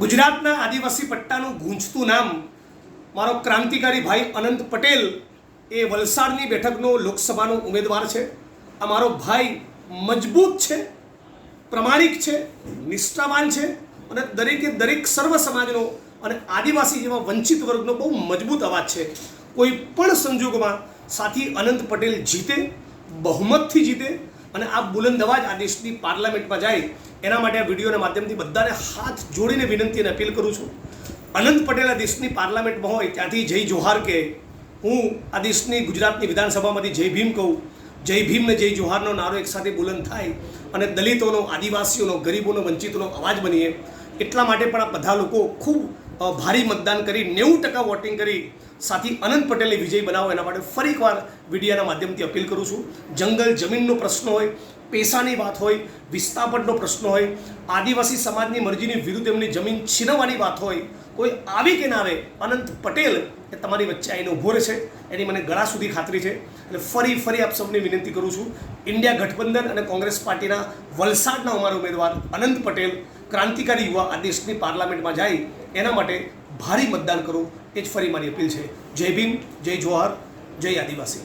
ગુજરાતના આદિવાસી પટ્ટાનું ગૂંજતું નામ મારો ક્રાંતિકારી ભાઈ અનંત પટેલ એ વલસાડની બેઠકનો લોકસભાનો ઉમેદવાર છે. આ મારો ભાઈ મજબૂત છે, પ્રમાણિક છે, નિષ્ઠાવાન છે અને દરેકે દરેક સર્વ સમાજનો અને આદિવાસી જેવા વંચિત વર્ગનો બહુ મજબૂત અવાજ છે. કોઈ પણ સંજોગોમાં સાથી અનંત પટેલ જીતે, બહુમતથી જીતે અને આ બુલંદ અવાજ આ દેશની પાર્લામેન્ટમાં જાય એના માટે આ વિડીયોના માધ્યમથી બધાને હાથ જોડીને વિનંતી અને અપીલ કરું છું. અનંત પટેલ આ દેશની પાર્લામેન્ટમાં હોય ત્યાંથી જય જોહાર કહે, હું આ દેશની ગુજરાતની વિધાનસભામાંથી જય ભીમ કહું. જય ભીમ ને જય જોહારનો નારો એકસાથે બુલંદ થાય અને દલિતોનો, આદિવાસીઓનો, ગરીબોનો, વંચિતોનો અવાજ બનીએ. એટલા માટે પણ આ બધા લોકો ખૂબ ભારી મતદાન કરી 90% વોટિંગ કરી સાથી અનંત પટેલને વિજય બનાવો એના માટે ફરી એકવાર વિડીયોના માધ્યમથી અપીલ કરું છું. જંગલ જમીનનો પ્રશ્ન હોય, પૈસાની વાત હોય, વિસ્થાપનનો પ્રશ્ન હોય, આદિવાસી સમાજની મરજીની વિરુદ્ધ એમની જમીન છીનવવાની વાત હોય, કોઈ આવે કે ના આવે, અનંત પટેલ એ તમારી વચ્ચે આવીને ઊભો રહેશે એની મને ગળા સુધી ખાતરી છે. એટલે ફરી આપ સૌને વિનંતી કરું છું, ઇન્ડિયા ગઠબંધન અને કોંગ્રેસ પાર્ટીના વલસાડના અમારા ઉમેદવાર અનંત પટેલ ક્રાંતિકારી યુવા આ દેશની પાર્લામેન્ટમાં જાય એના માટે ભારી મતદાન કરો, એ જ ફરી મારી અપીલ છે. જય ભીમ, જય જોહાર, જય આદિવાસી.